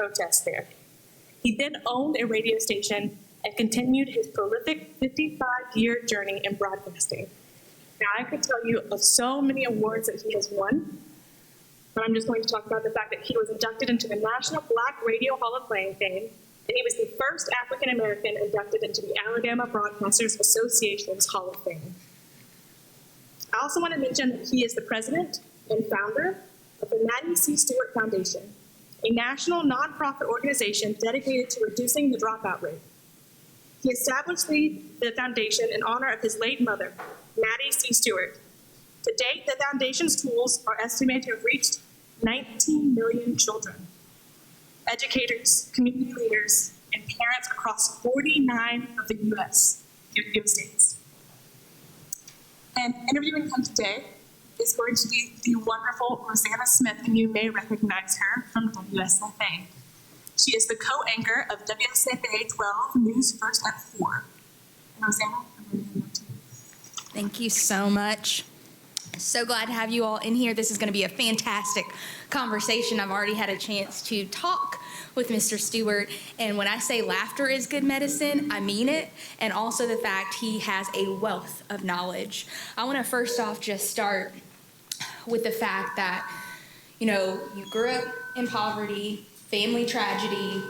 protests there. He then owned a radio station and continued his prolific 55-year journey in broadcasting. Now, I could tell you of so many awards that he has won, but I'm just going to talk about the fact that he was inducted into the National Black Radio Hall of Fame, and he was the first African-American inducted into the Alabama Broadcasters Association's Hall of Fame. I also want to mention that he is the president and founder of the Maddie C. Stewart Foundation, a national nonprofit organization dedicated to reducing the dropout rate. He established the foundation in honor of his late mother, Maddie C. Stewart. To date, the foundation's tools are estimated to have reached 19 million children, educators, community leaders, and parents across 49 of the U.S. states. And interviewing him today is going to be the wonderful Rosanna Smith, and you may recognize her from WSFA. She is the co-anchor of WSFA 12 News First at 4. And Rosanna, I'm going to hand it to you. Thank you so much. So glad to have you all in here. This is going to be a fantastic conversation. I've already had a chance to talk with Mr. Stewart, and when I say laughter is good medicine, I mean it, and also the fact he has a wealth of knowledge. I want to first off just start with the fact that, you know, you grew up in poverty, family tragedy,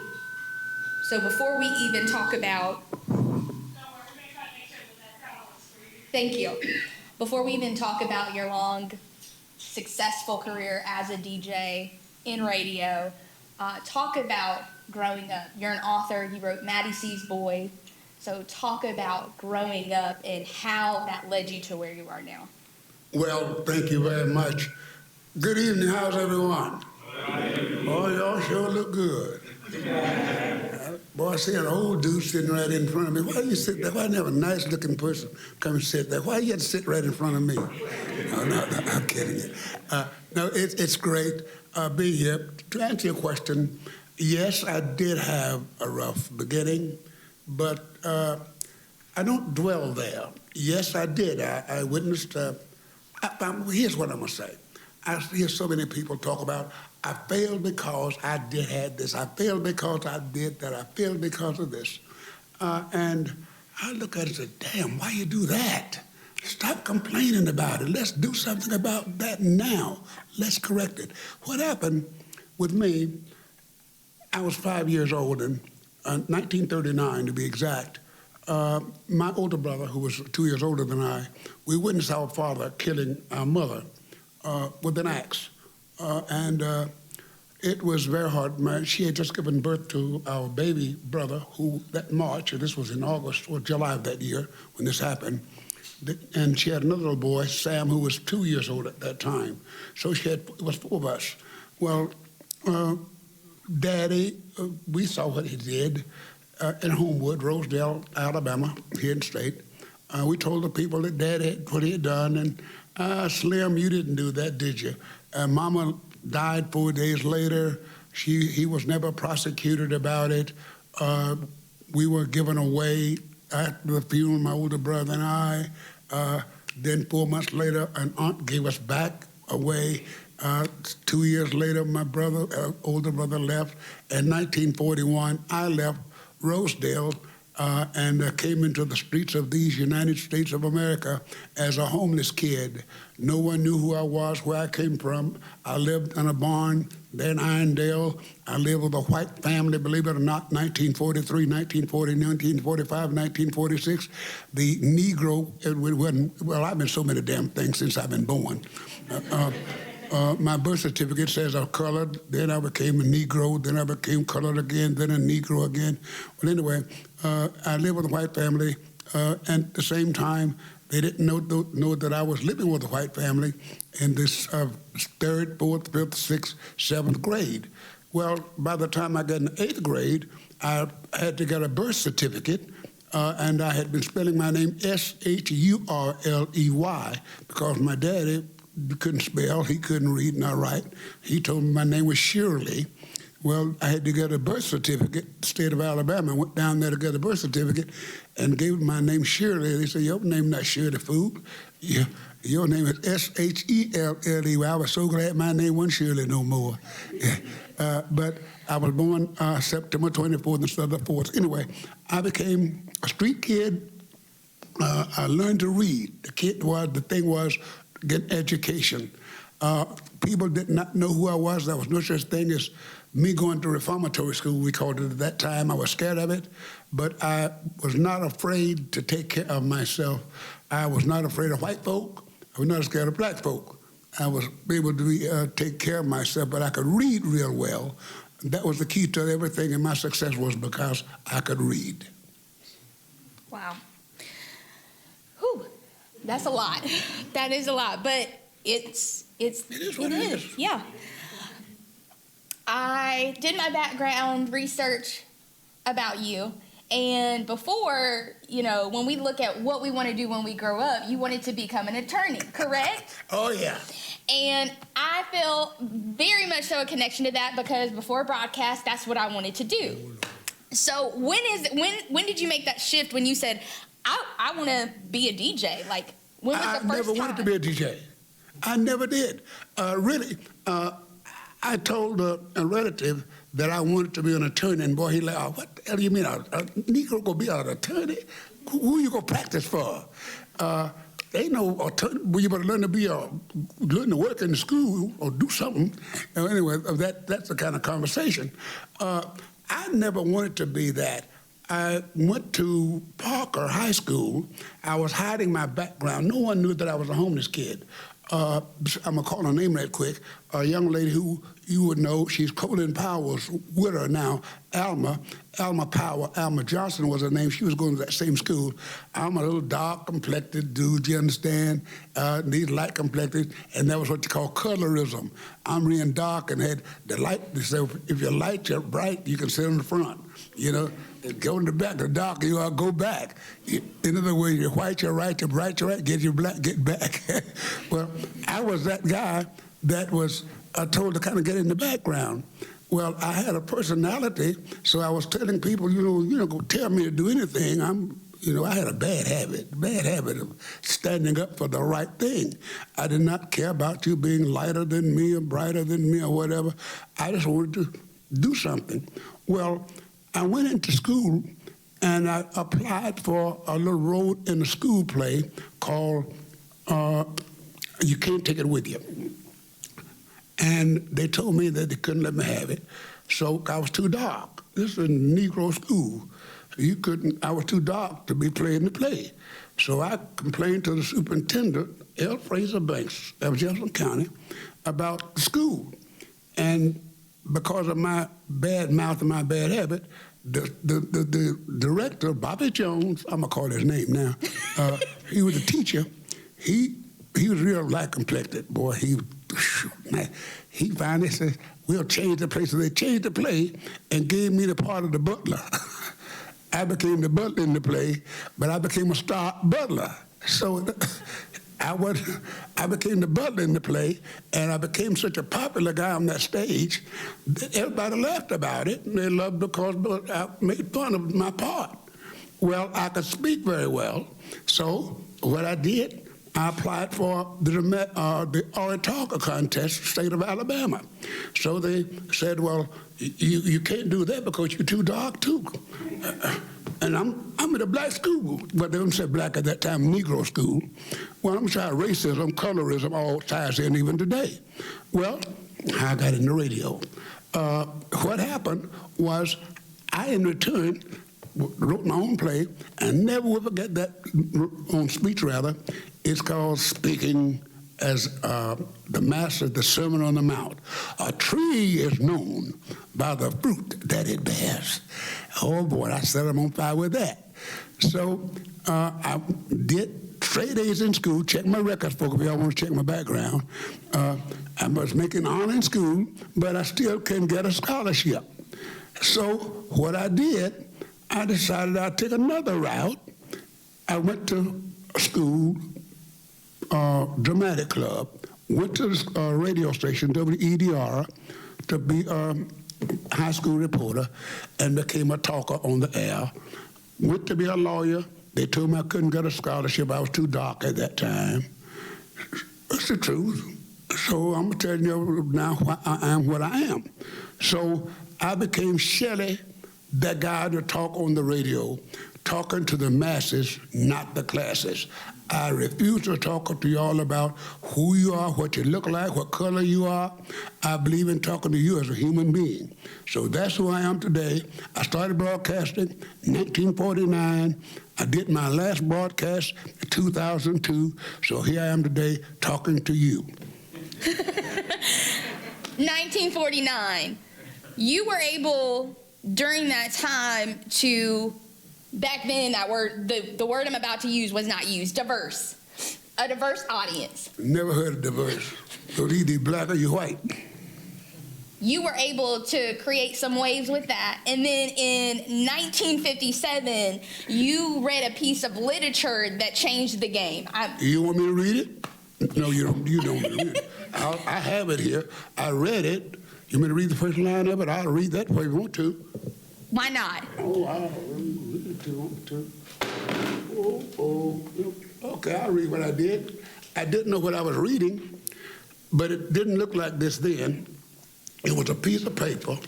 so before we even talk about... Thank you. Before we even talk about your long, successful career as a DJ in radio, talk about growing up. You're an author. You wrote Maddie C's Boy. So talk about growing up and how that led you to where you are now. Well, thank you very much. Good evening. How's everyone? Oh, y'all sure look good. Boy, I see an old dude sitting right in front of me. Why you sit there? Why never a nice-looking person come and sit there? Why you have to sit right in front of me? No, I'm kidding you. No, it's great being here. To answer your question, yes, I did have a rough beginning, but I don't dwell there. Yes, I did. I witnessed... here's what I'm going to say. I hear so many people talk about, I failed because I had this. I failed because I did that. I failed because of this. And I look at it and say, damn, why you do that? Stop complaining about it. Let's do something about that now. Let's correct it. What happened with me, I was 5 years old, in 1939 to be exact. My older brother, who was 2 years older than I, we witnessed our father killing our mother with an axe. It was very hard. She had just given birth to our baby brother, who that March, and this was in August or July of that year when this happened, and she had another little boy, Sam, who was 2 years old at that time. So it was 4 of us. Well, Daddy, we saw what he did in Homewood, Rosedale, Alabama, here in the state. We told the people that Dad had what he had done, and Slim, you didn't do that, did you? Mama died 4 days later. He was never prosecuted about it. We were given away at the funeral, my older brother and I. Then 4 months later, an aunt gave us back away. 2 years later, my brother, older brother, left. In 1941, I left Rosedale and came into the streets of these United States of America as a homeless kid. No one knew who I was, where I came from. I lived in a barn there in Irondale. I lived with a white family, believe it or not, 1943, 1940, 1945, 1946. The Negro, well, I've been so many damn things since I've been born. My birth certificate says I'm colored, then I became a Negro, then I became colored again, then a Negro again. Well, anyway, I lived with a white family, and at the same time, they didn't know that I was living with a white family in this 3rd, 4th, 5th, 6th, 7th grade. Well, by the time I got in 8th grade, I had to get a birth certificate, and I had been spelling my name Shurley because my daddy couldn't spell, he couldn't read nor write. He told me my name was Shirley. Well, I had to get a birth certificate, the state of Alabama. I went down there to get a birth certificate and gave them my name Shirley. They said, your name not Shirley, fool. Your name is Shelley. I was so glad my name wasn't Shirley no more. But I was born September 24th instead of the 4th. Anyway, I became a street kid. I learned to read. The thing was get education. People did not know who I was. There was no such thing as me going to reformatory school, we called it at that time. I was scared of it, but I was not afraid to take care of myself. I was not afraid of white folk. I was not scared of black folk. I was able to take care of myself, but I could read real well. That was the key to everything, and my success was because I could read. Wow. Whew. That's a lot. That is a lot, but it is what it is. Yeah. I did my background research about you, and before, when we look at what we want to do when we grow up, you wanted to become an attorney, correct? Oh, yeah. And I feel very much so a connection to that because before broadcast, that's what I wanted to do. So when did you make that shift when you said, I want to be a DJ? Like, when was the first time? I never wanted to be a DJ. I never did. Really, I told a relative that I wanted to be an attorney, and boy, he like, oh, what the hell do you mean, a Negro gonna be an attorney? Who you gonna practice for? Ain't no attorney. Well, you better learn to work in the school or do something. Anyway, that's the kind of conversation. I never wanted to be that. I went to Parker High School. I was hiding my background. No one knew that I was a homeless kid. I'm going to call her name right quick. A young lady who you would know, she's Colin Powell's widow now, Alma Powell. Alma Johnson was her name. She was going to that same school. I'm a little dark-complected dude, you understand? These light-complected, and that was what you call colorism. I'm real dark and had the light. They say, if your lights are bright, you can sit in the front, Go in the back, the darker you are, go back. In other words, you're white, you're right, you're bright, you're right, get your black, get back. Well, I was that guy that was told to kind of get in the background. Well, I had a personality, so I was telling people, go tell me to do anything. I had a bad habit of standing up for the right thing. I did not care about you being lighter than me or brighter than me or whatever. I just wanted to do something. Well, I went into school and I applied for a little role in a school play called You Can't Take It With You. And they told me that they couldn't let me have it. So I was too dark. This is a Negro school. I was too dark to be playing the play. So I complained to the superintendent, L. Fraser Banks of Jefferson County, about the school. And because of my bad mouth and my bad habit, the director, Bobby Jones, I'm gonna call his name now, he was a teacher. He was real light-complected, boy. He finally said, we'll change the play. So they changed the play and gave me the part of the butler. I became the butler in the play, but I became a star butler. So I became the butler in the play, and I became such a popular guy on that stage that everybody laughed about it, and they loved because I made fun of my part. Well, I could speak very well, so what I did, I applied for the orator contest, state of Alabama. So they said, well, you can't do that because you're too dark, too. And I'm at a black school, but they don't say black at that time, Negro school. Well, I'm sorry, racism, colorism, all ties in even today. Well, I got in the radio. What happened was I, in return, wrote my own play, and never will forget that, own speech rather. It's called Speaking as the Master, the Sermon on the Mount. A tree is known by the fruit that it bears. Oh boy, I set them on fire with that. So I did straight A's in school, check my records, folks, if y'all want to check my background. I was making honor in school, but I still couldn't get a scholarship. So what I did, I decided I'd take another route. I went to school, dramatic club, went to the radio station, WEDR, to be a high school reporter, and became a talker on the air. Went to be a lawyer. They told me I couldn't get a scholarship. I was too dark at that time. That's the truth. So I'm telling you now why I am what I am. So I became Shelley, that guy to talk on the radio, talking to the masses, not the classes. I refuse to talk to y'all about who you are, what you look like, what color you are. I believe in talking to you as a human being. So that's who I am today. I started broadcasting in 1949. I did my last broadcast in 2002. So here I am today talking to you. 1949. You were able, during that time, to, back then, that word, the word I'm about to use was not used, diverse. A diverse audience. Never heard of diverse. So either black or you white. You were able to create some waves with that. And then in 1957, you read a piece of literature that changed the game. You want me to read it? No, you don't. You don't want me to read it. I have it here. I read it. You want me to read the first line of it? I'll read that if you want to. Why not? Oh, I'll read it too. Okay, I'll read what I did. I didn't know what I was reading, but it didn't look like this then. It was a piece of paper,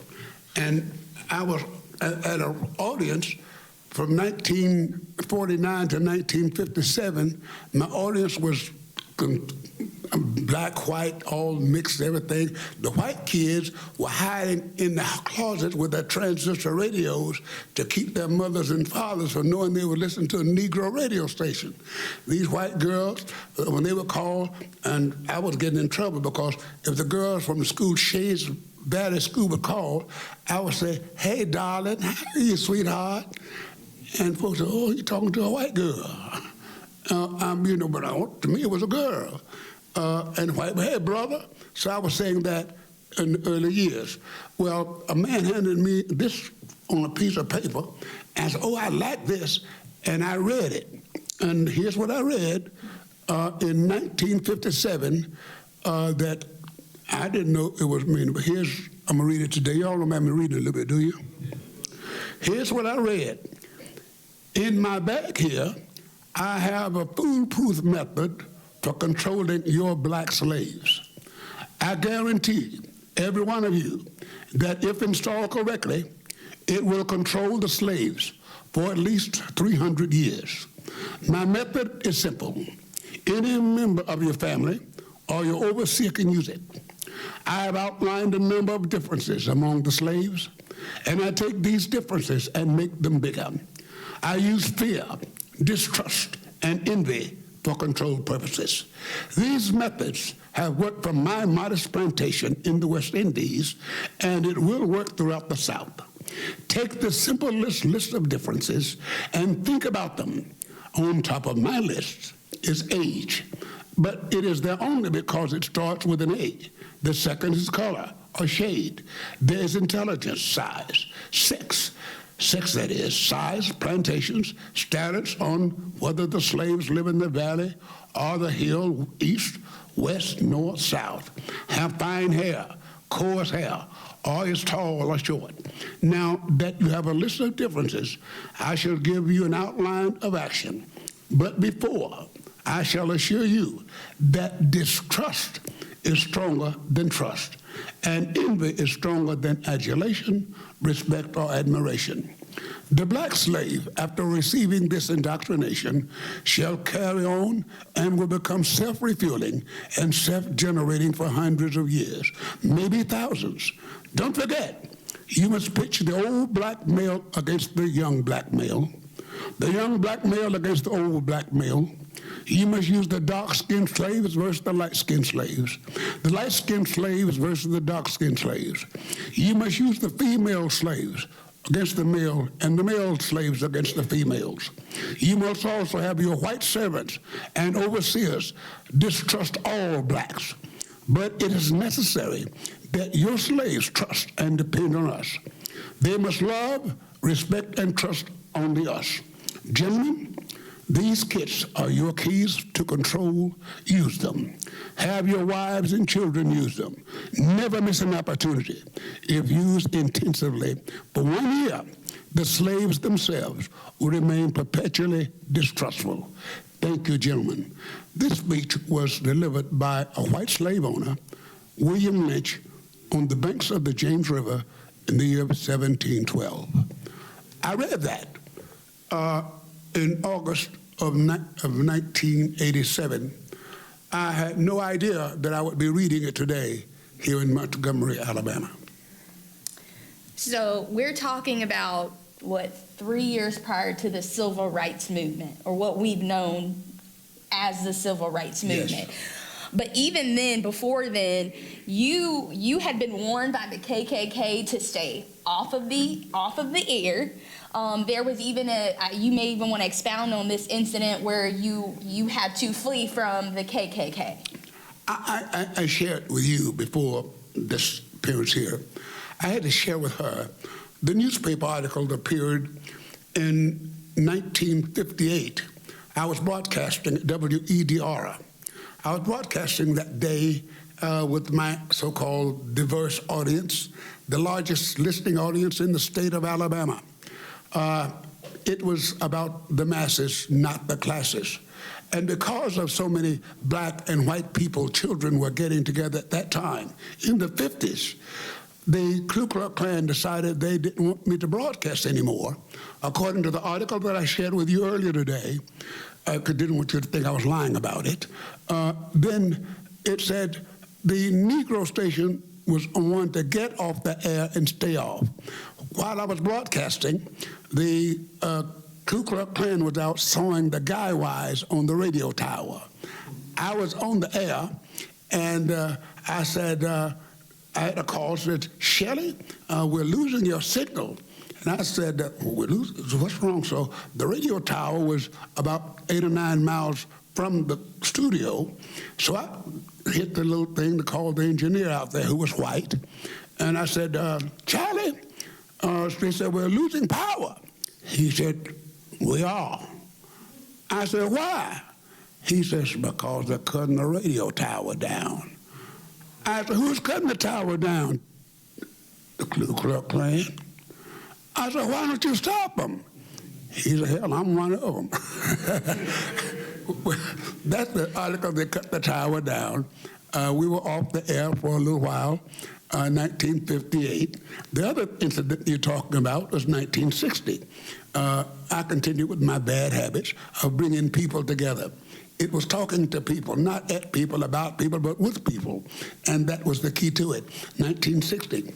and I was at an audience from 1949 to 1957. My audience was black, white, all mixed, everything. The white kids were hiding in the closets with their transistor radios to keep their mothers and fathers from knowing they were listening to a Negro radio station. These white girls, when they were called, and I was getting in trouble because if the girls from the school, Shades Valley School, would call, I would say, "Hey, darling, how are you, sweetheart?" And folks said, "Oh, you're talking to a white girl." But to me, it was a girl. And white, "Hey, brother." So I was saying that in the early years. Well, a man handed me this on a piece of paper and said, "Oh, I like this." And I read it. And here's what I read in 1957 that I didn't know it was meaning, but I'm going to read it today. Y'all don't mind me reading a little bit, do you? Here's what I read. In my bag here, I have a foolproof method for controlling your black slaves. I guarantee every one of you that if installed correctly, it will control the slaves for at least 300 years. My method is simple. Any member of your family or your overseer can use it. I have outlined a number of differences among the slaves, and I take these differences and make them bigger. I use fear, distrust, and envy for control purposes. These methods have worked from my modest plantation in the West Indies, and it will work throughout the South. Take the simplest list of differences and think about them. On top of my list is age, but it is there only because it starts with an A. The second is color or shade. There is intelligence, size, sex, that is, size, plantations, status on whether the slaves live in the valley or the hill, east, west, north, south, have fine hair, coarse hair, or is tall or short. Now that you have a list of differences, I shall give you an outline of action. But before, I shall assure you that distrust is stronger than trust, and envy is stronger than adulation, respect, or admiration. The black slave, after receiving this indoctrination, shall carry on and will become self-refueling and self-generating for hundreds of years, maybe thousands. Don't forget, you must pitch the old black male against the young black male, the young black male against the old black male. You must use the dark-skinned slaves versus the light-skinned slaves, the light-skinned slaves versus the dark-skinned slaves. You must use the female slaves against the male, and the male slaves against the females. You must also have your white servants and overseers distrust all blacks. But it is necessary that your slaves trust and depend on us. They must love, respect, and trust only us. Gentlemen, these kits are your keys to control. Use them. Have your wives and children use them. Never miss an opportunity. If used intensively for 1 year, the slaves themselves will remain perpetually distrustful. Thank you, gentlemen. This speech was delivered by a white slave owner, William Lynch, on the banks of the James River in the year of 1712. I read that in August of 1987. I had no idea that I would be reading it today here in Montgomery, Alabama. So we're talking about, 3 years prior to the civil rights movement, or what we've known as the civil rights movement. Yes. But even then, before then, you had been warned by the KKK to stay off of the air. There was even you may even want to expound on this incident where you had to flee from the KKK. I shared with you before this appearance here. I had to share with her the newspaper article that appeared in 1958. I was broadcasting at WEDR. I was broadcasting that day with my so-called diverse audience, the largest listening audience in the state of Alabama. It was about the masses, not the classes. And because of so many black and white people, children were getting together at that time, in the 50s, the Ku Klux Klan decided they didn't want me to broadcast anymore. According to the article that I shared with you earlier today, I didn't want you to think I was lying about it. Then it said the Negro station was on to get off the air and stay off. While I was broadcasting, the Ku Klux Klan was out sawing the guy wires on the radio tower. I was on the air, and I said, I had a call, said, Shelley, we're losing your signal. And I said, we're losing, what's wrong? So the radio tower was about 8 or 9 miles from the studio. So I hit the little thing to call the engineer out there, who was white. And I said, Charlie, he said, we're losing power. He said, we are. I said, why? He says, because they're cutting the radio tower down. I said, who's cutting the tower down? The Ku Klux Klan. I said, why don't you stop them? He said, hell, I'm one of them. That's the article. They cut the tower down. We were off the air for a little while, 1958. The other incident you're talking about was 1960. I continued with my bad habits of bringing people together. It was talking to people, not at people, about people, but with people. And that was the key to it. 1960,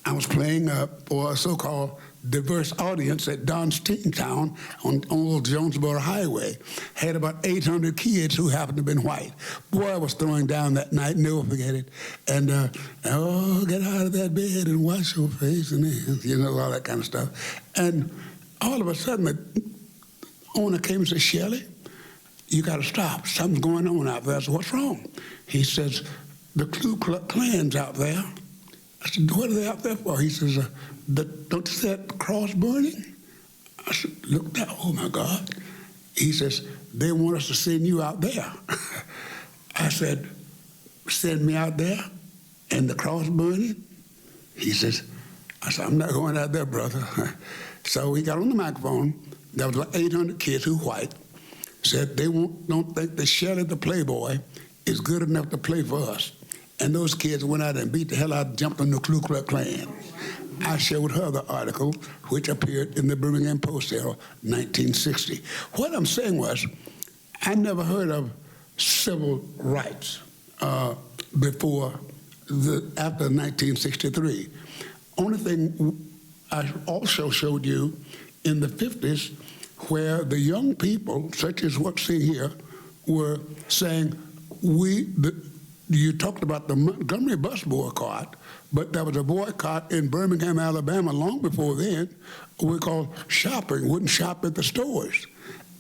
I was playing for a so-called diverse audience at Donsteintown on Old Jonesboro Highway. Had about 800 kids who happened to have been white. Boy, I was throwing down that night, never forget it. And, oh, get out of that bed and wash your face and hands, you know, all that kind of stuff. And all of a sudden, the owner came and said, Shelley, you got to stop. Something's going on out there. I said, what's wrong? He says, the Ku Klux Klan's out there. I said, what are they out there for? He says, don't you see that cross burning? I said, look down. Oh, my God. He says, they want us to send you out there. I said, send me out there and the cross burning? He says, I said, I'm not going out there, brother. So he got on the microphone. There was like 800 kids who white. Said they don't think that Shelley the Playboy is good enough to play for us. And those kids went out and beat the hell out, jumped on the Ku Klux Klan. I showed her the article, which appeared in the Birmingham Post Herald, 1960. What I'm saying was, I never heard of civil rights before, after 1963. Only thing I also showed you in the 50s, where the young people, such as what's seen here, were saying, you talked about the Montgomery bus boycott, but there was a boycott in Birmingham, Alabama long before then, we called shopping, wouldn't shop at the stores.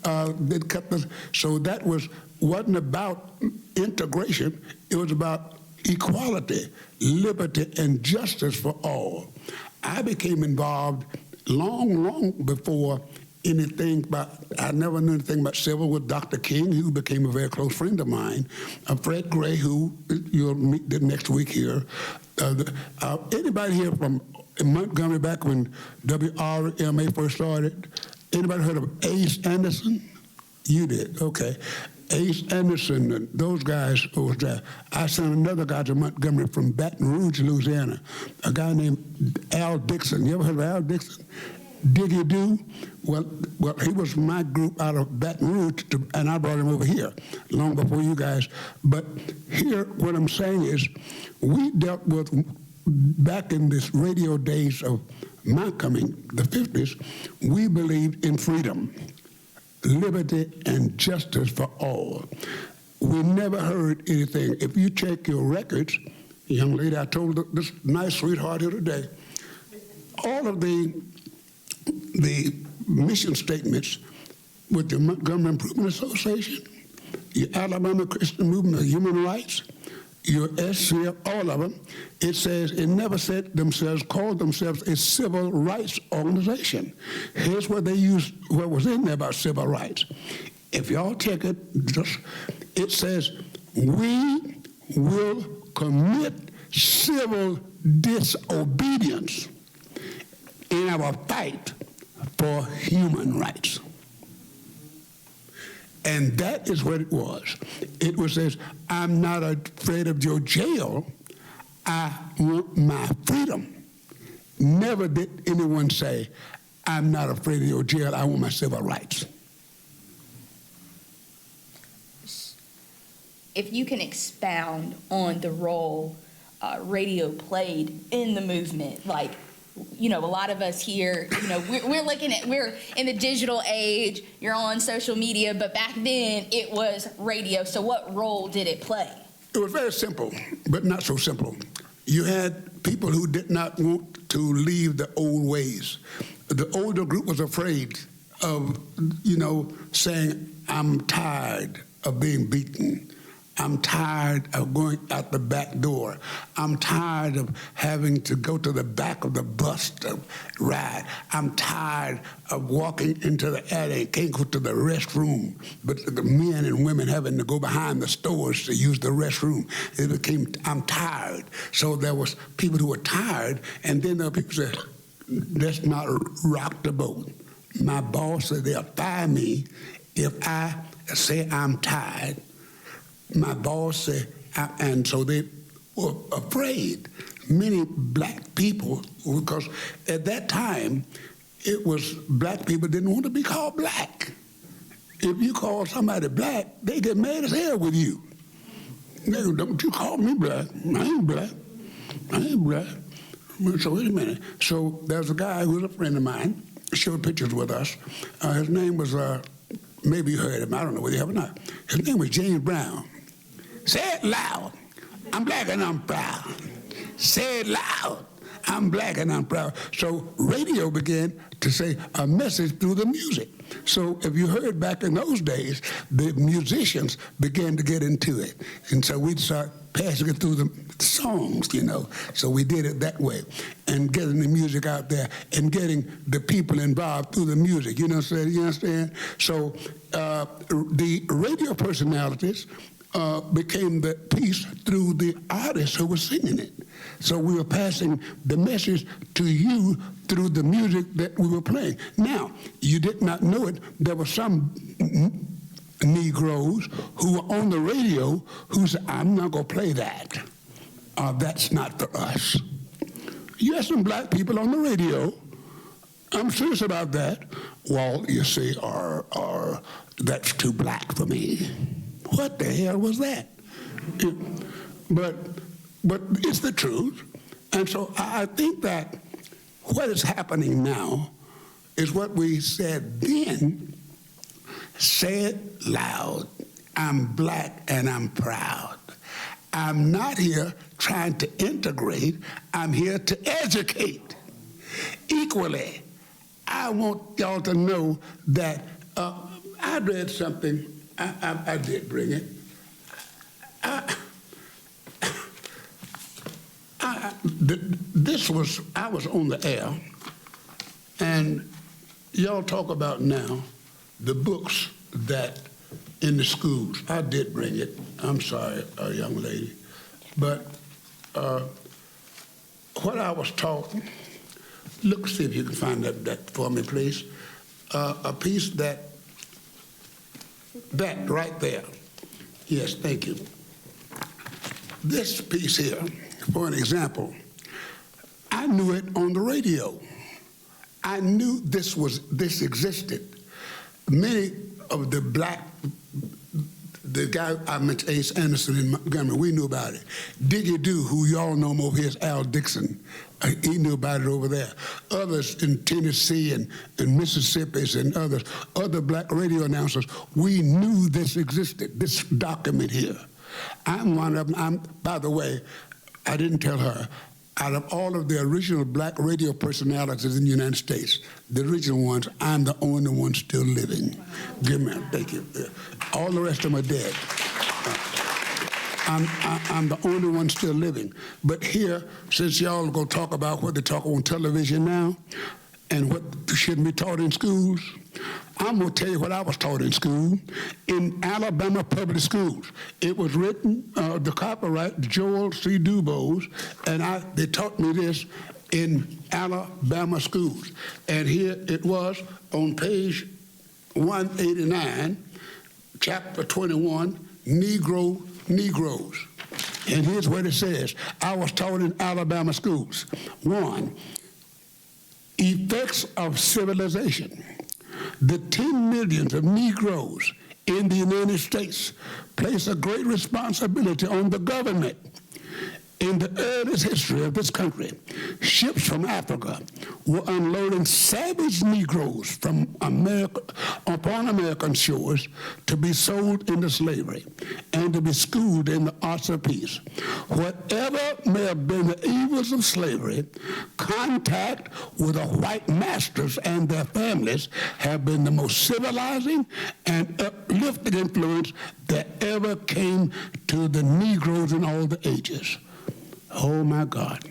So that wasn't about integration, it was about equality, liberty, and justice for all. I became involved long before anything I never knew anything about civil with Dr. King, who became a very close friend of mine, Fred Gray, who you'll meet next week here. Anybody here from Montgomery back when WRMA first started? Anybody heard of Ace Anderson? You did, okay. Ace Anderson, and those guys was there. I sent another guy to Montgomery from Baton Rouge, Louisiana, a guy named Al Dixon. You ever heard of Al Dixon? Diggy Do? Well, he was my group out of Baton Rouge, and I brought him over here long before you guys. But here, what I'm saying is, we dealt with, back in this radio days of my coming, the 50s, we believed in freedom, liberty, and justice for all. We never heard anything. If you check your records, young lady, I told this nice sweetheart here today, all of the mission statements with the Montgomery Improvement Association, your Alabama Christian Movement of Human Rights, your SCF, all of them, it says, it never said themselves, called themselves a civil rights organization. Here's what they used, what was in there about civil rights. If y'all check it, it says, we will commit civil disobedience in our fight for human rights. And that is what it was. It was says, I'm not afraid of your jail. I want my freedom. Never did anyone say, I'm not afraid of your jail. I want my civil rights. If you can expound on the role radio played in the movement, like, you know, a lot of us here, you know, we're in the digital age, you're on social media, but back then it was radio. So what role did it play? It was very simple, but not so simple. You had people who did not want to leave the old ways. The older group was afraid of, you know, saying, I'm tired of being beaten. I'm tired of going out the back door. I'm tired of having to go to the back of the bus to ride. I'm tired of walking into the alley and can't go to the restroom, but the men and women having to go behind the stores to use the restroom. It became, I'm tired. So there was people who were tired, and then there were people who said, let's not rock the boat. My boss said they'll fire me if I say I'm tired. My boss said, and so they were afraid. Many black people, because at that time, it was black people didn't want to be called black. If you call somebody black, they get mad as hell with you. They go, don't you call me black. I ain't black. I ain't black. So wait a minute. So there's a guy who was a friend of mine, showed pictures with us. His name was, maybe you heard him, I don't know whether you have or not. His name was James Brown. Say it loud. I'm black and I'm proud. Say it loud. I'm black and I'm proud. So radio began to say a message through the music. So if you heard back in those days, the musicians began to get into it. And so we'd start passing it through the songs, you know. So we did it that way. And getting the music out there and getting the people involved through the music. You know what I'm saying? You understand? So the radio personalities became the piece through the artists who were singing it. So we were passing the message to you through the music that we were playing. Now, you did not know it. There were some Negroes who were on the radio who said, I'm not going to play that. That's not for us. You have some black people on the radio. I'm serious about that. Well, you see, or that's too black for me. What the hell was that? But it's the truth. And so I think that what is happening now is what we said then. Say it loud. I'm black and I'm proud. I'm not here trying to integrate. I'm here to educate equally. I want y'all to know that I read something. I did bring it. I was on the air, and y'all talk about now the books that in the schools. I did bring it. I'm sorry, young lady. But what I was taught, look, see if you can find that for me, please. A piece that That right there. Yes, thank you. This piece here, for an example, I knew it on the radio. I knew this existed. Many of the guy I mentioned, Ace Anderson in Montgomery, we knew about it. Diggy Doo, who y'all know him over here, is Al Dixon. He knew about it over there. Others in Tennessee and Mississippi and other black radio announcers, we knew this existed, this document here. I'm one of them. By the way, I didn't tell her, out of all of the original black radio personalities in the United States, the original ones, I'm the only one still living. Wow. Give me a thank you. All the rest of them are dead. I'm the only one still living. But here, since y'all are going to talk about what they talk on television now and what shouldn't be taught in schools, I'm going to tell you what I was taught in school, in Alabama public schools. It was written, the copyright, Joel C. Dubose, and they taught me this in Alabama schools. And here it was on page 189, chapter 21, Negroes. And here's what it says. I was taught in Alabama schools. 1, effects of civilization. The 10 millions of Negroes in the United States place a great responsibility on the government. In the earliest history of this country, ships from Africa were unloading savage Negroes from America upon American shores to be sold into slavery and to be schooled in the arts of peace. Whatever may have been the evils of slavery, contact with the white masters and their families have been the most civilizing and uplifting influence that ever came to the Negroes in all the ages. Oh, my God.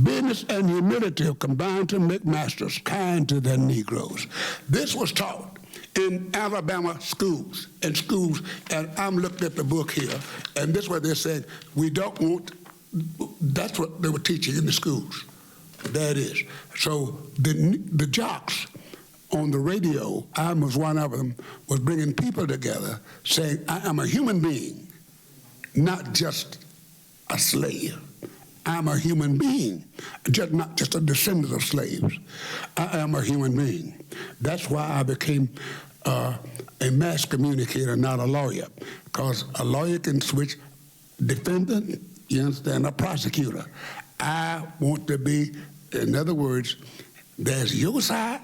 Business and humility have combined to make masters kind to their Negroes. This was taught in Alabama schools, and I'm looking at the book here, and this is what they said, we don't want, that's what they were teaching in the schools. That is. So the jocks on the radio, I was one of them, was bringing people together saying, I am a human being, not just a slave. I'm a human being, not just a descendant of slaves. I am a human being. That's why I became a mass communicator, not a lawyer, because a lawyer can switch defendant, you understand, a prosecutor. I want to be, in other words, there's your side,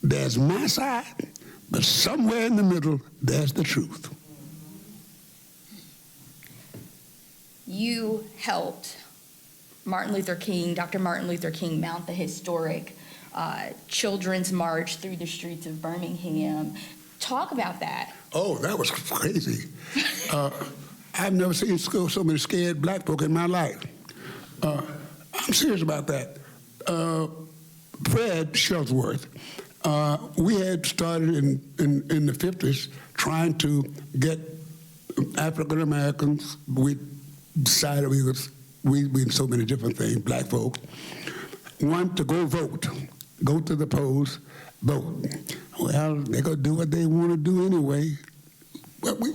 there's my side, but somewhere in the middle, there's the truth. You helped Dr. Martin Luther King mount the historic Children's March through the streets of Birmingham. Talk about that. Oh, that was crazy. I've never seen so many scared black folk in my life. I'm serious about that. Fred Shellsworth, we had started in the 50s trying to get African Americans, we decided we in so many different things, black folks, want to go vote, go to the polls, vote. Well, they're going to do what they want to do anyway. But we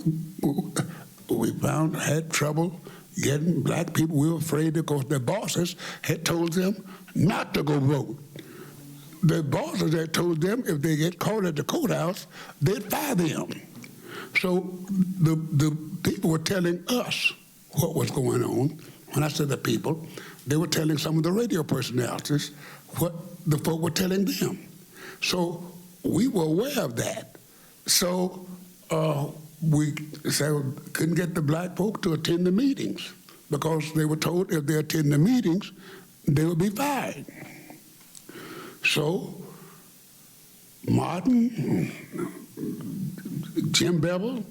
had trouble getting black people. We were afraid because their bosses had told them not to go vote. The bosses had told them if they get caught at the courthouse, they'd fire them. So the people were telling us what was going on. When I said the people, they were telling some of the radio personalities what the folk were telling them. So we were aware of that. So we couldn't get the black folk to attend the meetings because they were told if they attend the meetings, they would be fired. So Martin, Jim Bevel,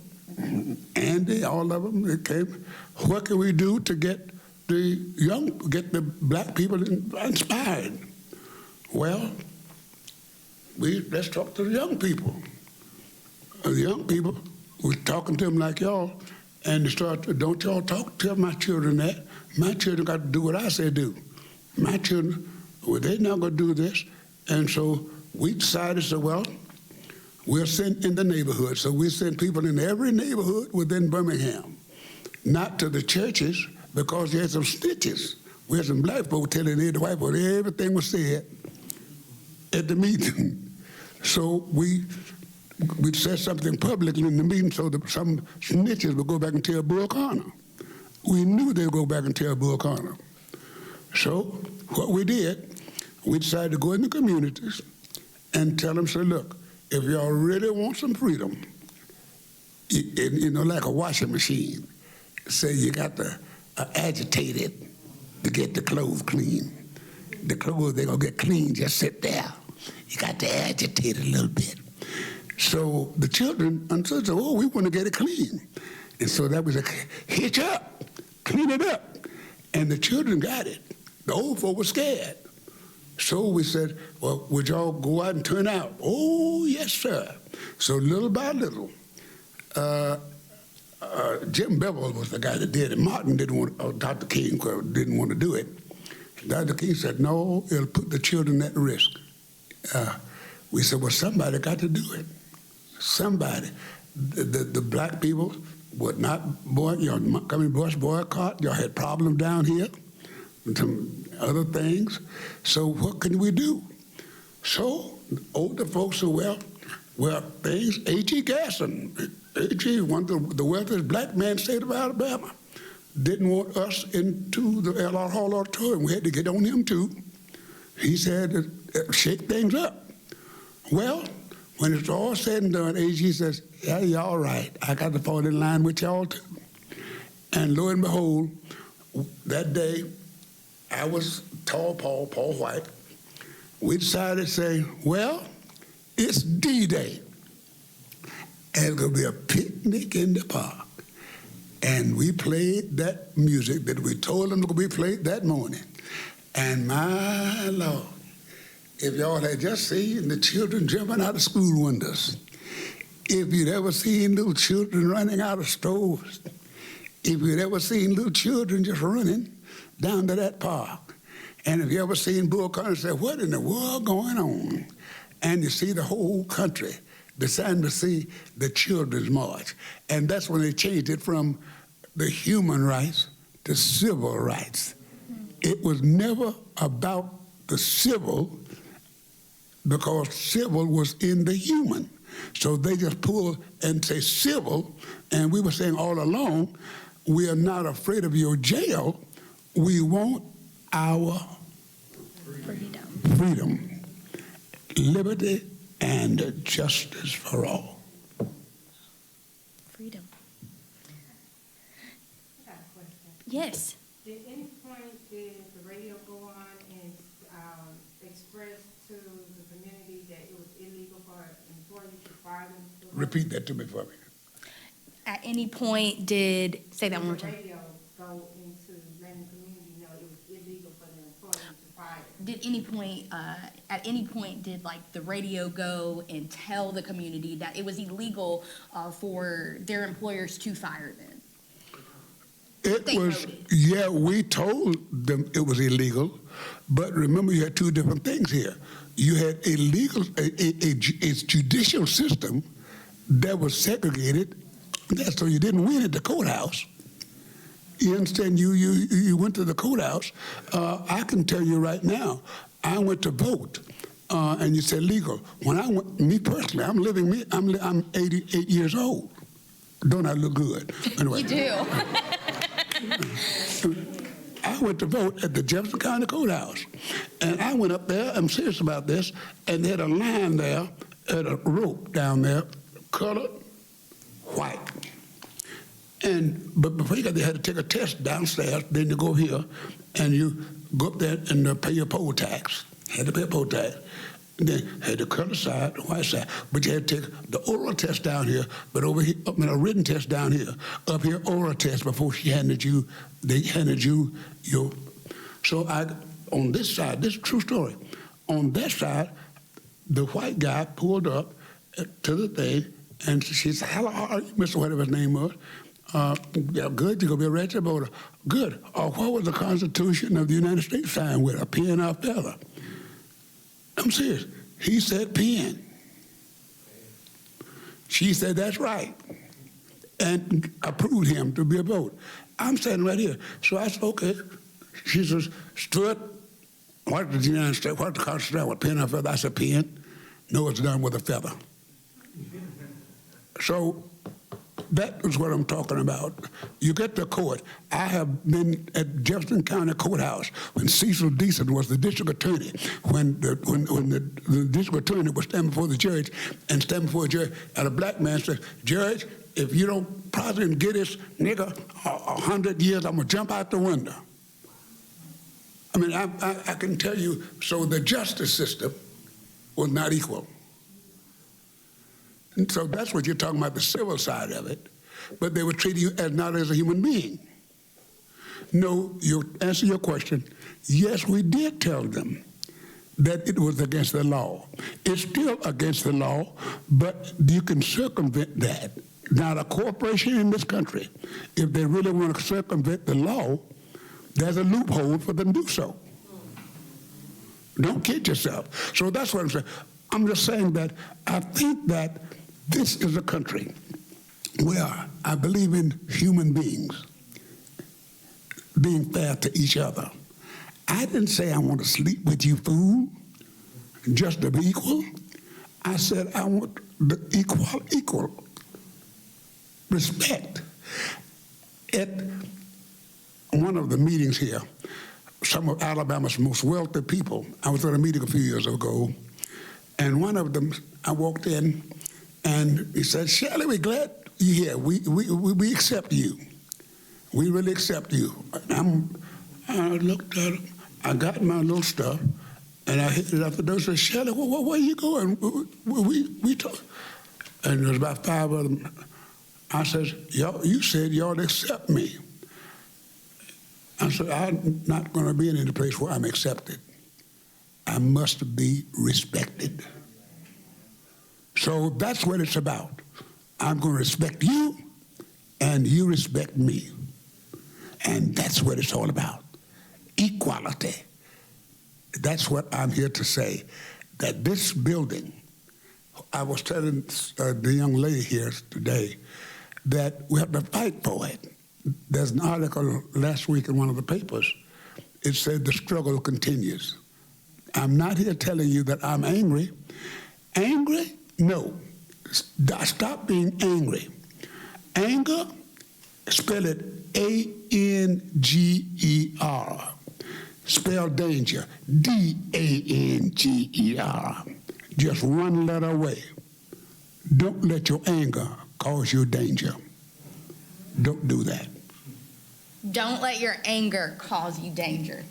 Andy, all of them, they came. What can we do to get the black people inspired? Well, let's talk to the young people. The young people, we're talking to them like y'all, and they start, don't y'all tell my children that. My children got to do what I say do. My children, well, they're not going to do this. And so we decided, well, We're sent in the neighborhood. So we send people in every neighborhood within Birmingham, not to the churches, because there's some snitches. We had some black folk telling the white folk everything was said at the meeting. So we said something publicly in the meeting so that some snitches would go back and tell Bull Connor. We knew they would go back and tell Bull Connor. So what we did, we decided to go in the communities and tell them, say, look, if y'all really want some freedom, like a washing machine, say you got to agitate it to get the clothes clean. The clothes, they're going to get clean, just sit there. You got to agitate it a little bit. So the children said, oh, we want to get it clean. And so that was a hitch up, clean it up. And the children got it. The old folk were scared. So we said, well, would y'all go out and turn out? Oh, yes, sir. So little by little, Jim Bevel was the guy that did it. Martin didn't want, Dr. King didn't want to do it. Dr. King said, no, it'll put the children at risk. We said, well, somebody got to do it. Somebody. The black people would not, Montgomery Bush boycott. Y'all had problems down here, some other things. So what can we do? So older folks said, well, things, A.G. Gasson, A.G., one of the wealthiest black man in the state of Alabama, didn't want us into the L.R. Hall Auditorium. We had to get on him, too. He said, shake things up. Well, when it's all said and done, A.G. says, yeah, y'all right. I got to fall in line with y'all, too. And lo and behold, that day, I was tall Paul White. We decided to say, well, it's D-Day. And it's going to be a picnic in the park. And we played that music that we told them to be played that morning. And my Lord, if y'all had just seen the children jumping out of school windows, if you'd ever seen little children running out of stores, if you'd ever seen little children just running down to that park, and if you ever seen Bull Connor say, what in the world going on? And you see the whole country deciding to see the Children's March. And that's when they changed it from the human rights to civil rights. It was never about the civil, because civil was in the human. So they just pull and say civil, and we were saying all along, we are not afraid of your jail. We want our freedom, liberty, and justice for all. Freedom. I got a question. Yes. Did any point did the radio go on and express to the community that it was illegal for employees to fire them? Repeat that to me for me. At any point did, say that one more The time. radio go into letting the community know it was illegal for the employees to fire them? Did any point, at any point did like the radio go and tell the community that it was illegal for their employers to fire them? It was, yeah, we told them it was illegal, but remember you had two different things here. You had a judicial system that was segregated, so you didn't win at the courthouse. You understand? You went to the courthouse. I can tell you right now, I went to vote, and you said legal. When I went, me personally, I'm 88 years old. Don't I look good? Anyway. You do. I went to vote at the Jefferson County Courthouse, and I went up there, I'm serious about this, and they had a line there, at a rope down there, colored white. But before you got there, you had to take a test downstairs, then you go here, and you go up there and pay your poll tax. Had to pay a poll tax. And then had the color side, the white side. But you had to take the oral test down here, but over here, a written test down here. Up here, oral test before they handed you your. So on this side, this is a true story. On that side, the white guy pulled up to the thing, and she said, hello, how are you, Mr. whatever his name was. Yeah, good, you're going to be a registered voter. Good. What was the Constitution of the United States signed with, a pen or a feather? I'm serious. He said pen. She said, that's right, and approved him to be a vote. I'm standing right here. So I said, okay. She says, Stewart, what did the United States, what the Constitution, with pen or feather? I said, pen. No, it's done with a feather. So that is what I'm talking about. You get to court. I have been at Jefferson County Courthouse when Cecil Deason was the district attorney, when the district attorney was standing before the judge and standing before a judge, and a black man said, Judge, if you don't prosecute and get this nigga 100 years, I'm going to jump out the window. I mean, I can tell you, so the justice system was not equal. And so that's what you're talking about, the civil side of it. But they were treating you as not as a human being. No, you answer your question. Yes, we did tell them that it was against the law. It's still against the law, but you can circumvent that. Not a corporation in this country, if they really want to circumvent the law, there's a loophole for them to do so. Don't kid yourself. So that's what I'm saying. I'm just saying that I think that this is a country where I believe in human beings being fair to each other. I didn't say I want to sleep with you, fool, just to be equal. I said I want the equal respect. At one of the meetings here, some of Alabama's most wealthy people, I was at a meeting a few years ago, and one of them, I walked in, and he said, Shelley, we're glad you're here. We accept you. We really accept you. I looked at him, I got my little stuff, and I hit it out the door and said, Shelley, where are you going? We talk. And there was about 5 of them. I said, you said y'all accept me. I said, I'm not going to be in any place where I'm accepted. I must be respected. So that's what it's about. I'm going to respect you, and you respect me. And that's what it's all about. Equality. That's what I'm here to say, that this building, I was telling the young lady here today that we have to fight for it. There's an article last week in one of the papers. It said the struggle continues. I'm not here telling you that I'm angry. Angry? No. Stop being angry. Anger, spell it A-N-G-E-R. Spell danger, D-A-N-G-E-R. Just one letter away. Don't let your anger cause you danger. Don't do that. Don't let your anger cause you danger.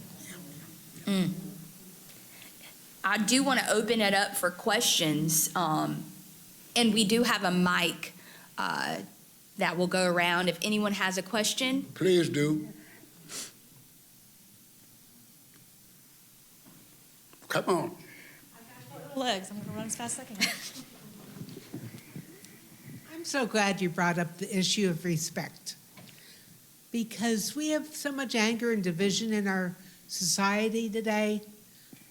I do want to open it up for questions, and we do have a mic that will go around. If anyone has a question. Please do. Come on. Legs. I'm going to run as fast as I can. I'm so glad you brought up the issue of respect, because we have so much anger and division in our society today.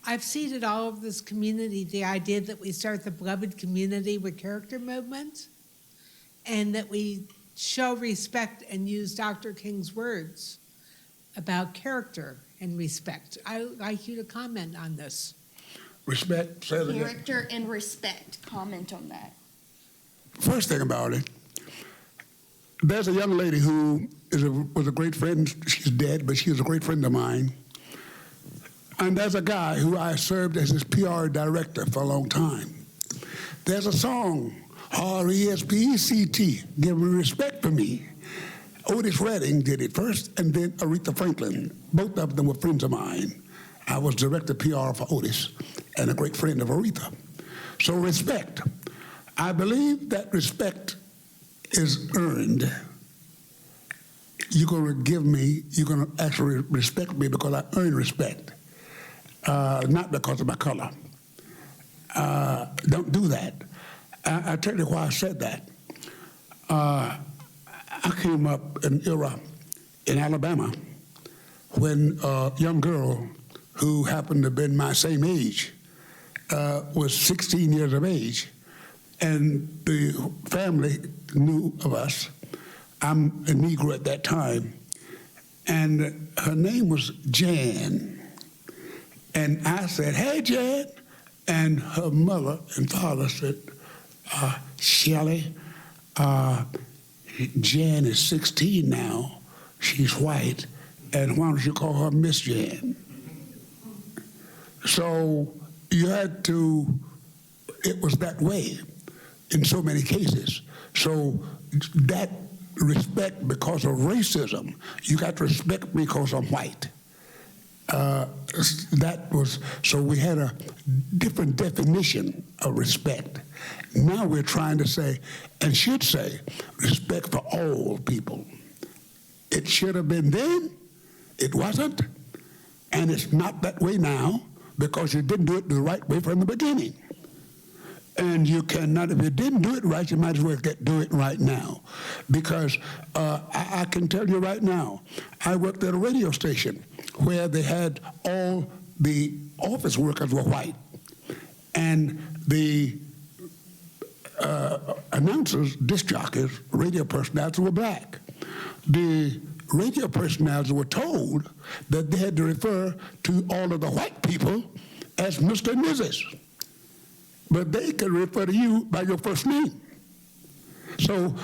I've seen it all over this community, the idea that we start the beloved community with character movement, and that we show respect and use Dr. King's words about character and respect. I would like you to comment on this. Respect, say it again. Character and respect. Comment on that. First thing about it, there's a young lady who was a great friend. She's dead, but she was a great friend of mine. And there's a guy who I served as his PR director for a long time. There's a song, R-E-S-P-E-C-T, Give Me Respect for Me. Otis Redding did it first, and then Aretha Franklin. Both of them were friends of mine. I was director PR for Otis and a great friend of Aretha. So respect. I believe that respect is earned. You're going to give me, you're going to actually respect me because I earn respect, not because of my color. Don't do that. I tell you why I said that. I came up in an era in Alabama when a young girl who happened to have been my same age was 16 years of age, and the family knew of us. I'm a Negro at that time, and her name was Jan. And I said, "Hey, Jan," and her mother and father said, "Shelley, Jan is 16 now. She's white, and why don't you call her Miss Jan?" So you had to, it was that way in so many cases. So that respect because of racism, you got to respect because I'm white. That was, so we had a different definition of respect. Now we're trying to say, and should say, respect for all people. It should have been then, it wasn't, and it's not that way now because you didn't do it the right way from the beginning. And you cannot, if you didn't do it right, you might as well do it right now. Because I can tell you right now, I worked at a radio station where they had all the office workers were white. And the announcers, disc jockeys, radio personalities were black. The radio personalities were told that they had to refer to all of the white people as Mr. and Mrs., but they can refer to you by your first name. So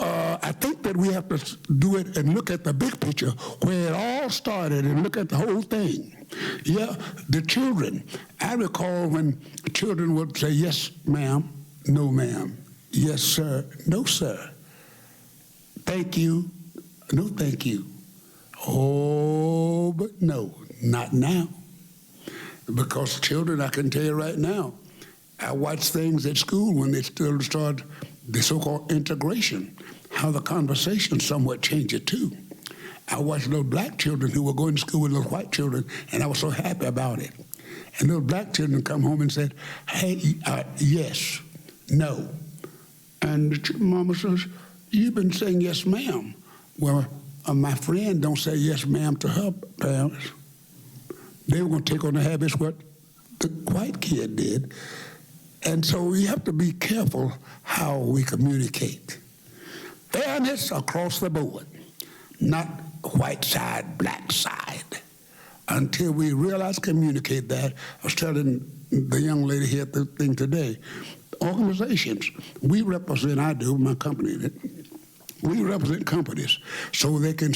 I think that we have to do it and look at the big picture where it all started and look at the whole thing. Yeah, the children. I recall when children would say, "Yes, ma'am," "No, ma'am," "Yes, sir," "No, sir," "Thank you," "No, thank you." Oh, but no, not now. Because children, I can tell you right now, I watch things at school when they still start the so-called integration, how the conversation somewhat changes too. I watched little black children who were going to school with little white children, and I was so happy about it. And little black children come home and said, "Hey, yes, no." And the mama says, "You've been saying yes, ma'am." Well, my friend don't say yes, ma'am to her parents. They were going to take on the habits what the white kid did. And so we have to be careful how we communicate. Fairness across the board, not white side, black side. Until we realize, communicate that. I was telling the young lady here at the thing today, organizations, we represent, I do, my company, we represent companies so they can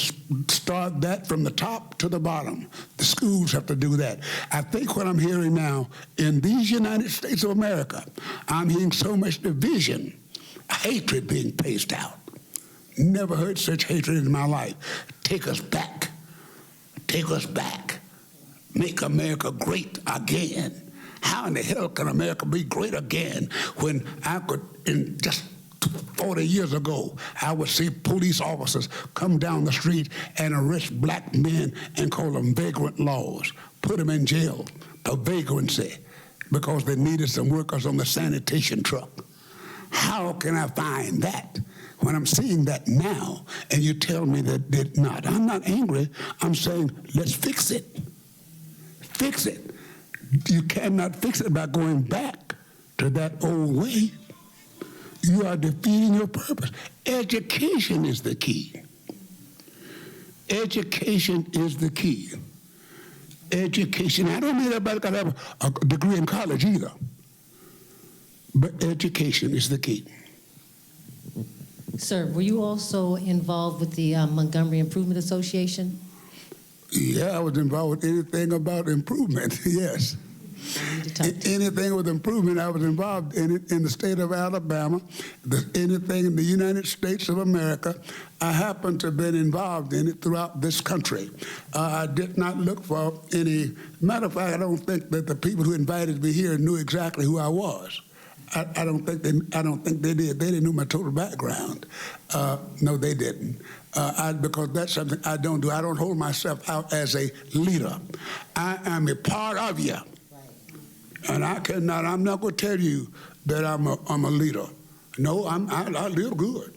start that from the top to the bottom. The schools have to do that. I think what I'm hearing now in these United States of America, I'm hearing so much division, hatred being paced out. Never heard such hatred in my life. Take us back. Take us back. Make America great again. How in the hell can America be great again when I could, in just 40 years ago, I would see police officers come down the street and arrest black men and call them vagrant laws, put them in jail for vagrancy because they needed some workers on the sanitation truck. How can I find that when I'm seeing that now and you tell me that did not? I'm not angry. I'm saying let's fix it. Fix it. You cannot fix it by going back to that old way. You are defeating your purpose. Education is the key. Education is the key. Education. I don't mean everybody got to have a degree in college either. But education is the key. Sir, were you also involved with the Montgomery Improvement Association? Yeah, I was involved with anything about improvement, yes. Anything with improvement, I was involved in it in the state of Alabama, anything in the United States of America. I happen to have been involved in it throughout this country. I did not look for any, matter of fact, I don't think that the people who invited me here knew exactly who I was. I don't think they did. They didn't know my total background. No, they didn't. Because that's something I don't do. I don't hold myself out as a leader. I am a part of you. And I'm not going to tell you that I'm a leader. No, I live good.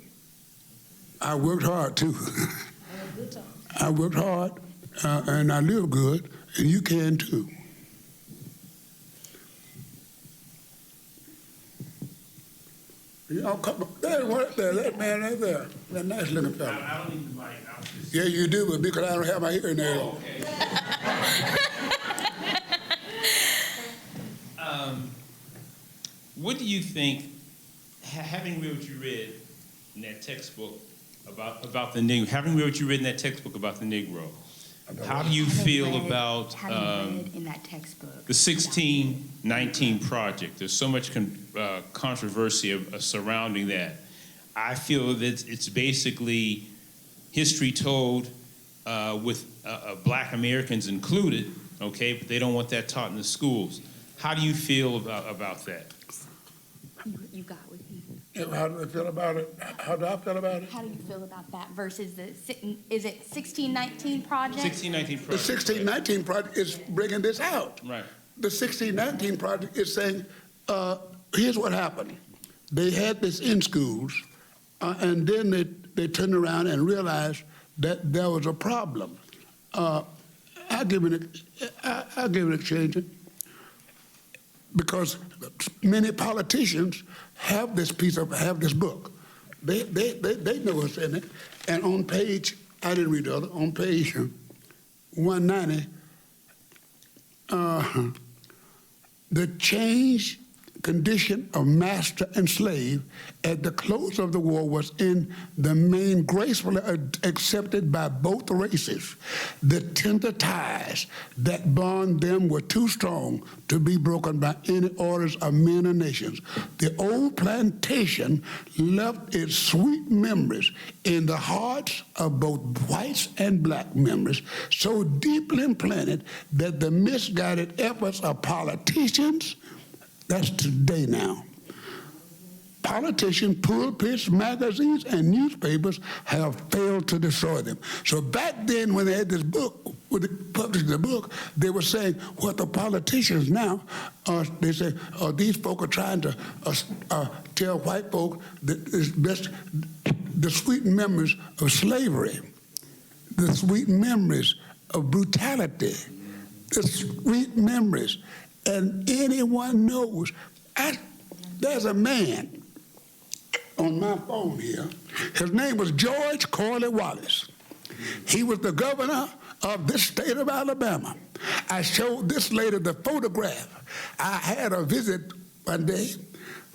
I worked hard too. I worked hard and I live good, and you can too. Y'all come up. There, right there, that man right there. That nice looking fella. I don't need the mic. I'll just... Yeah, you do, but because I don't have my hearing aid on. Okay. What do you think, having read what you read in that textbook about the Negro, having read what you read in that textbook about the Negro, how do you feel about in that textbook? the 1619 Project? There's so much controversy surrounding that. I feel that it's basically history told with Black Americans included, okay, but they don't want that taught in the schools. How do you feel about that? You got with me. How do I feel about it? How do I feel about it? How do you feel about that versus is it 1619 Project? 1619 The Project. 1619 Project is bringing this out. Right. The 1619 Project is saying, here's what happened. They had this in schools, and then they turned around and realized that there was a problem. I'll give an exchange. Because many politicians have this book. They know what's in it. And on page, I didn't read the other, on page 190, the change condition of master and slave at the close of the war was in the main gracefully accepted by both races. The tender ties that bond them were too strong to be broken by any orders of men or nations. The old plantation left its sweet memories in the hearts of both whites and black members, so deeply implanted that the misguided efforts of politicians, that's today now, politicians, pulpits, magazines, and newspapers have failed to destroy them. So back then, when they had this book, when they published the book, they were saying what the politicians now, they say, these folk are trying to tell white folk that it's best, the sweet memories of slavery, the sweet memories of brutality, the sweet memories. And anyone knows, there's a man on my phone here. His name was George Corley Wallace. He was the governor of this state of Alabama. I showed this lady the photograph. I had a visit one day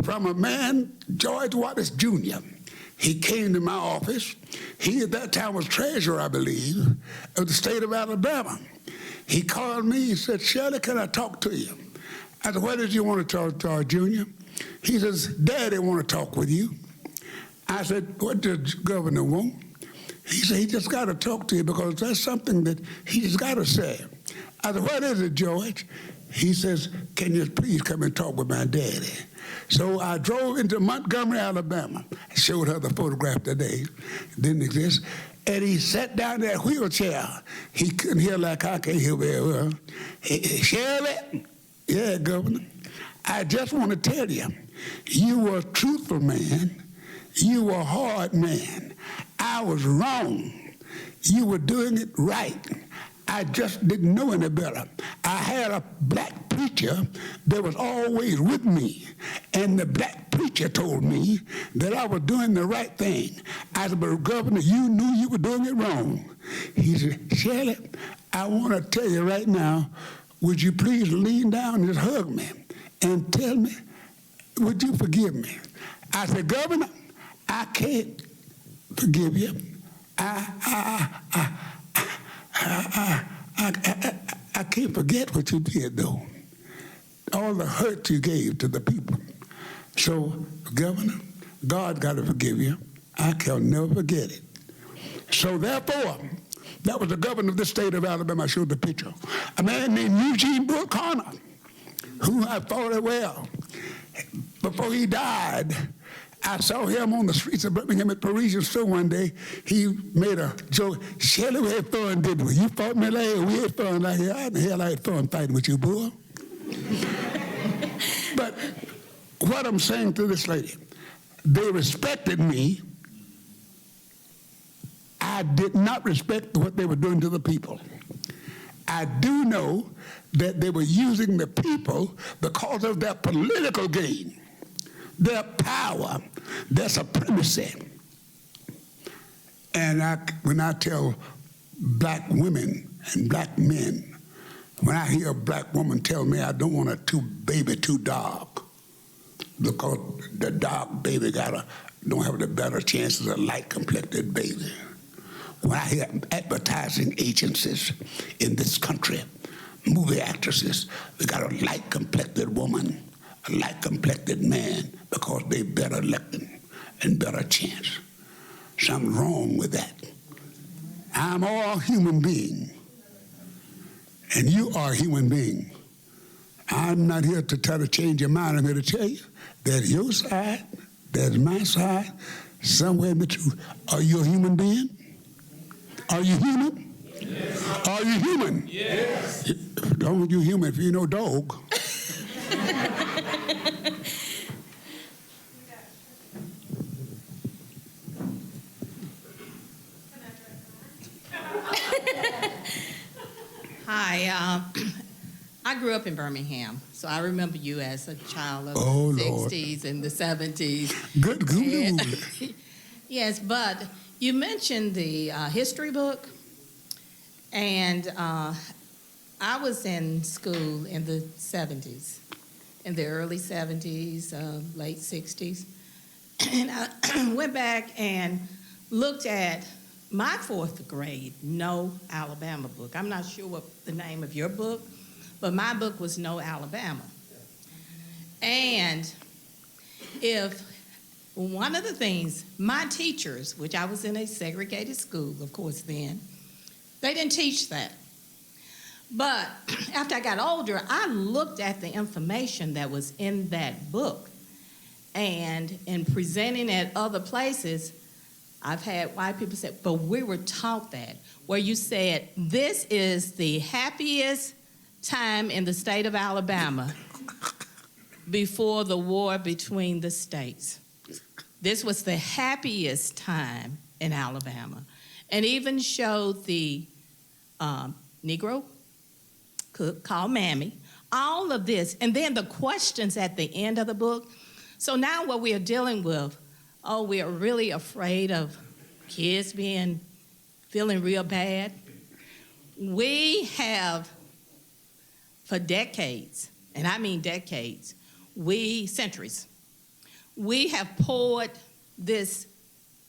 from a man, George Wallace Jr. He came to my office. He at that time was treasurer, I believe, of the state of Alabama. He called me and said, Shelley, can I talk to you? I said, what did you want to talk to our junior? He says, Daddy want to talk with you. I said, what does the governor want? He said, he just got to talk to you because that's something that he just got to say. I said, what is it, George? He says, can you please come and talk with my daddy? So I drove into Montgomery, Alabama. I showed her the photograph today. It didn't exist. And he sat down in that wheelchair. He couldn't hear like I can hear very well. Shelley, yeah, Governor, I just want to tell you, you were a truthful man. You were a hard man. I was wrong. You were doing it right. I just didn't know any better. I had a black preacher that was always with me, and the black preacher told me that I was doing the right thing. I said, but Governor, you knew you were doing it wrong. He said, Shelley, I want to tell you right now, would you please lean down and just hug me and tell me, would you forgive me? I said, Governor, I can't forgive you. I can't forget what you did, though. All the hurt you gave to the people. So, Governor, God got to forgive you. I can never forget it. So, therefore, that was the governor of the state of Alabama. I showed the picture. A man named Eugene Bull Connor, who I thought well. Before he died, I saw him on the streets of Birmingham at Parisian store one day. He made a joke. Shelley, we had fun, didn't we? You fought me last. We had fun like here. I had fun fighting with you, boy. But what I'm saying to this lady, they respected me. I did not respect what they were doing to the people. I do know that they were using the people because of their political gain. their power, their supremacy. And when I tell black women and black men, when I hear a black woman tell me I don't want a baby too dark, because the dark baby don't have the better chances of light-complected baby. When I hear advertising agencies in this country, movie actresses, we got a light-complected woman, a light-complected man, because they better looking and better chance. Something wrong with that. I'm all human being, and you are a human being. I'm not here to try to change your mind. I'm here to tell you that your side, that's my side, somewhere in between. Are you a human being? Are you human? Yes. Are you human? Yes. Don't you human if you no dog. Hi, I grew up in Birmingham, so I remember you as a child of the Lord. 60s and the 70s. Good. Yes, but you mentioned the history book, and I was in school in the 70s, in the early 70s, late 60s, and I went back and looked at my fourth grade No Alabama book. I'm not sure what the name of your book, but my book was No Alabama. And if one of the things, my teachers, which I was in a segregated school, of course, then, they didn't teach that. But after I got older, I looked at the information that was in that book. And in presenting at other places, I've had white people say, but we were taught that, where you said, this is the happiest time in the state of Alabama before the war between the states. This was the happiest time in Alabama. And even showed the Negro cook called Mammy, all of this. And then the questions at the end of the book. So now what we are dealing with, we are really afraid of kids feeling real bad. We have, for decades, and I mean decades, centuries, we have poured this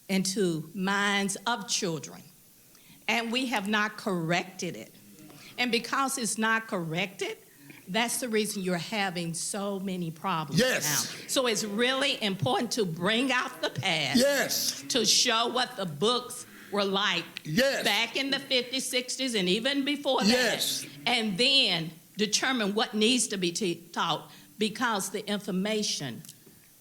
into minds of children, and we have not corrected it. And because it's not corrected, that's the reason you're having so many problems now. So it's really important to bring out the past. Yes. To show what the books were like back in the 50s, 60s, and even before that. Yes. And then determine what needs to be taught, because the information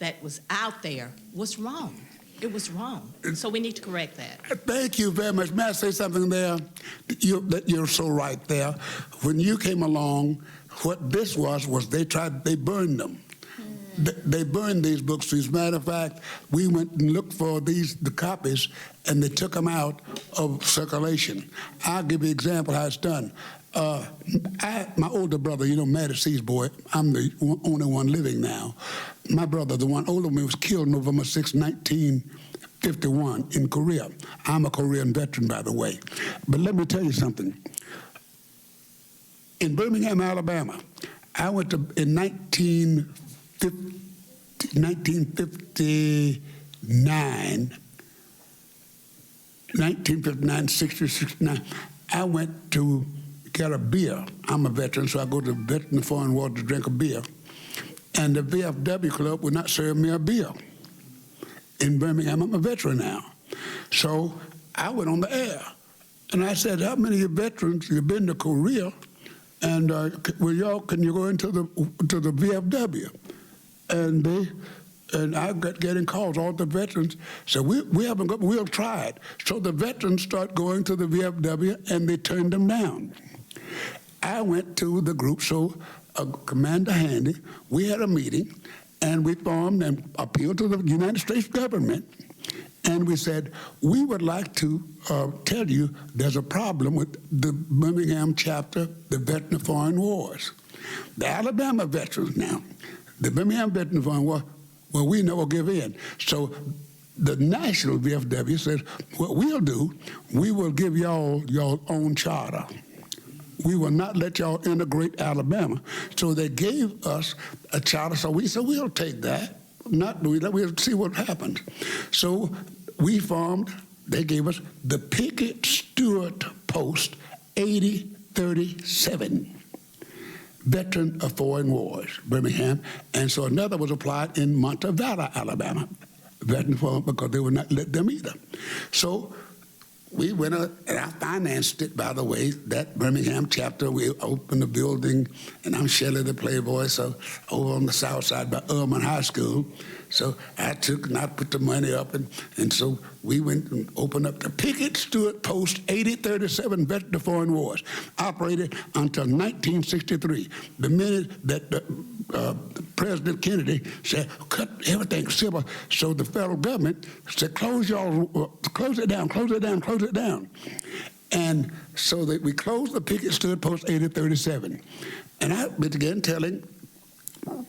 that was out there was wrong. It was wrong. So we need to correct that. Thank you very much. May I say something there? You're so right there. When you came along, what this was they burned them. They burned these books. As a matter of fact, we went and looked for the copies, and they took them out of circulation. I'll give you an example how it's done. My older brother, Matty C's boy, I'm the only one living now. My brother, the one older me, was killed November 6, 1951 in Korea. I'm a Korean veteran, by the way. But let me tell you something. In Birmingham, Alabama, I went to, in 1959, 60, 69, I went to get a beer. I'm a veteran, so I go to the Veteran Foreign War to drink a beer. And the VFW Club would not serve me a beer. In Birmingham, I'm a veteran now. So I went on the air, and I said, how many of you veterans, you've been to Korea, and can you go into the VFW? And I got getting calls, all the veterans said, we haven't got, we'll try it. So the veterans start going to the VFW, and they turned them down. I went to the group, so Commander Handy, we had a meeting, and we formed and appealed to the United States government, and we said, we would like to tell you there's a problem with the Birmingham chapter, the Veteran of Foreign Wars. The Alabama veterans now, the Birmingham Veteran of Foreign War, Well, we never give in. So the national VFW says, what we'll do, we will give y'all your own charter. We will not let y'all integrate Alabama. So they gave us a charter, so we said, we'll take that. We'll see what happens. So we formed, they gave us the Pickett Stewart Post 8037. Veteran of Foreign Wars, Birmingham, and so another was applied in Montevallo, Alabama, veteran for because they would not let them either. So we went and I financed it, by the way, that Birmingham chapter. We opened the building, and I'm Shelley the Playboy, so over on the south side by Urban High School. So I took and I put the money up, and so we went and opened up the Pickett Stewart Post 8037 Veteran of Foreign Wars, operated until 1963. The minute that President Kennedy said, cut everything civil, so the federal government said, close it down, close it down, close it down. And so that we closed the Pickett Stewart Post 8037. And I began telling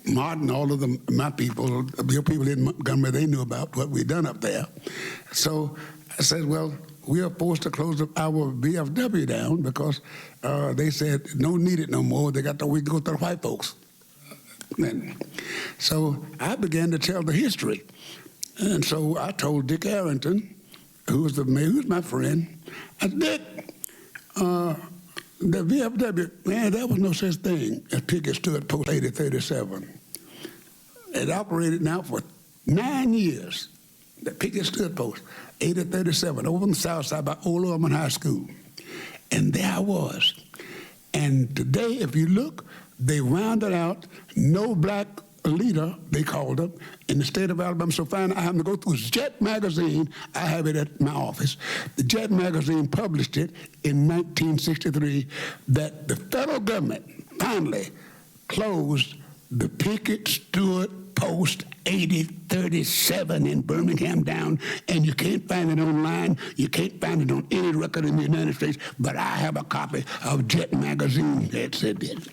Martin, all of my people, your people in Montgomery, they knew about what we'd done up there. So I said, well, we are forced to close our VFW down because they said no needed no more. We can go to the white folks. And so I began to tell the history. And so I told Dick Arrington, who's my friend, I said, Dick, the VFW, man, there was no such thing as Pickett Stewart Post 8037. It operated now for 9 years, the Pickett Stewart Post 8037, over on the south side by Old Urban High School. And there I was. And today, if you look, they rounded out no black leader, they called them, in the state of Alabama. So finally, I happened to go through Jet magazine. I have it at my office. The Jet magazine published it in 1963 that the federal government finally closed the Pickett Stewart Post 8037 in Birmingham down, and you can't find it online. You can't find it on any record in the United States, but I have a copy of Jet magazine that said this.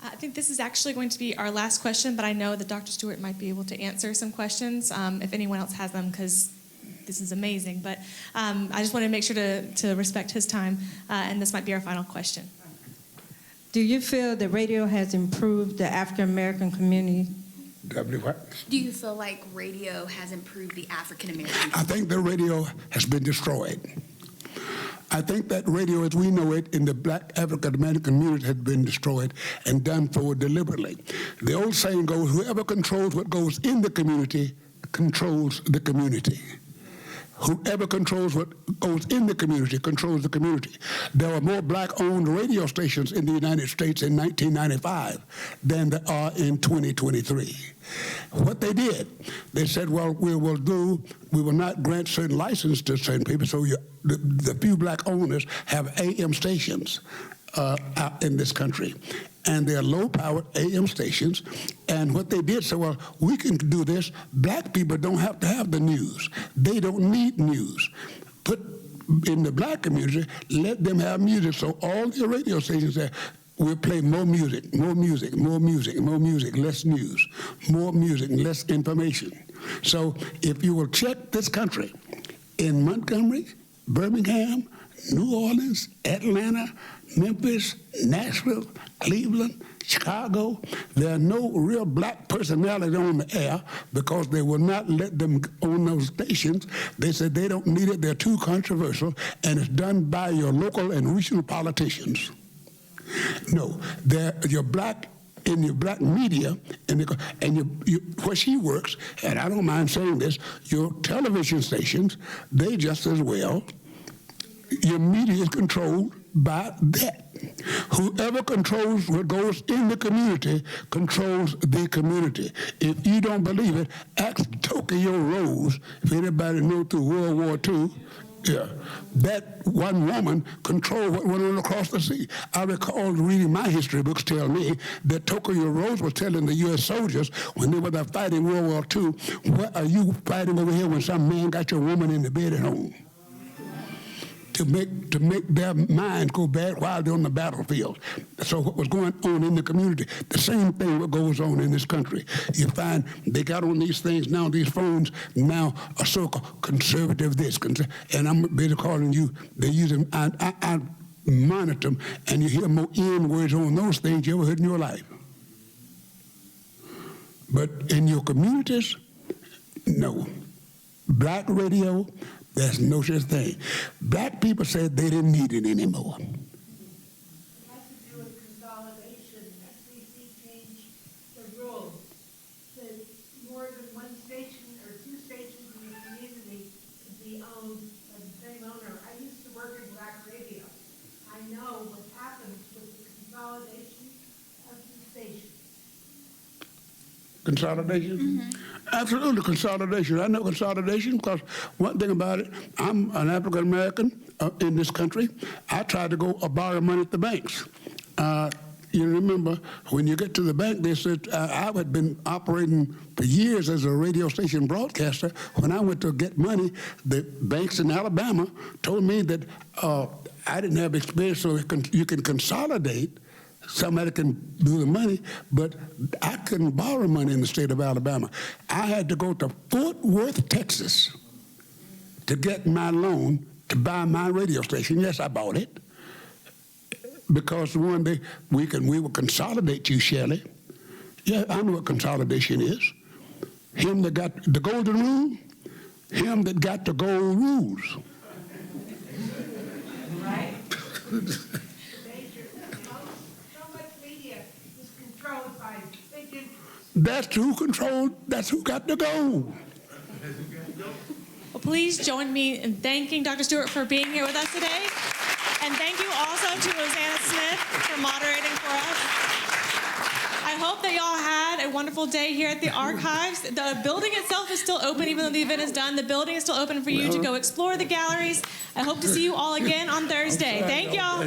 I think this is actually going to be our last question, but I know that Dr. Stewart might be able to answer some questions if anyone else has them, because this is amazing. But I just want to make sure to respect his time, and this might be our final question. Do you feel the radio has improved the African American community? Do you feel like radio has improved the African American? I think the radio has been destroyed. I think that radio as we know it in the black African American community has been destroyed and done for deliberately. The old saying goes, whoever controls what goes in the community controls the community. Whoever controls what goes in the community controls the community. There were more black-owned radio stations in the United States in 1995 than there are in 2023. What they did, they said, well, we will not grant certain license to certain people, so the few black owners have AM stations out in this country. And they're low-powered AM stations. And what they did, so well, we can do this. Black people don't have to have the news. They don't need news. Put in the black community, let them have music. So all the radio stations say, we'll play more music, more music, more music, more music, less news, more music, less information. So if you will check this country, in Montgomery, Birmingham, New Orleans, Atlanta, Memphis, Nashville, Cleveland, Chicago, there are no real black personalities on the air because they will not let them on those stations. They said they don't need it, they're too controversial, and it's done by your local and regional politicians. No, you're black in your black media, and where she works, and I don't mind saying this, your television stations, they just as well, your media is controlled by that. Whoever controls what goes in the community controls the community. If you don't believe it, ask Tokyo Rose, if anybody knows through World War II, yeah, that one woman controlled what went on across the sea. I recall reading my history books tell me that Tokyo Rose was telling the U.S. soldiers when they were there fighting World War II, what are you fighting over here when some man got your woman in the bed at home? to make their minds go bad while they're on the battlefield. So what was going on in the community, the same thing what goes on in this country. You find they got on these things now, these phones now are so conservative this, and I'm basically calling you, they use them, I monitor them, and you hear more N words on those things you ever heard in your life. But in your communities, no. Black radio, there's no such thing. Black people said they didn't need it anymore. It has to do with consolidation. FCC changed the rules. That more than one station or two stations in the community could be owned by the same owner. I used to work in black radio. I know what happens with the consolidation of the stations. Consolidation? Absolutely consolidation. I know consolidation because one thing about it, I'm an African American in this country. I tried to go borrow money at the banks. You remember when you get to the bank, they said I had been operating for years as a radio station broadcaster. When I went to get money, the banks in Alabama told me that I didn't have experience, so you can consolidate. Somebody can do the money, but I couldn't borrow money in the state of Alabama. I had to go to Fort Worth, Texas, to get my loan to buy my radio station. Yes, I bought it because one day we will consolidate you, Shelley. Yeah, I know what consolidation is. Him that got the golden rule, him that got the gold rules. Right? That's who controlled, that's who got the gold. Well, please join me in thanking Dr. Stewart for being here with us today. And thank you also to Rosanna Smith for moderating for us. I hope that y'all had a wonderful day here at the archives. The building itself is still open, even though the event is done. The building is still open for you to go explore the galleries. I hope to see you all again on Thursday. Thank y'all.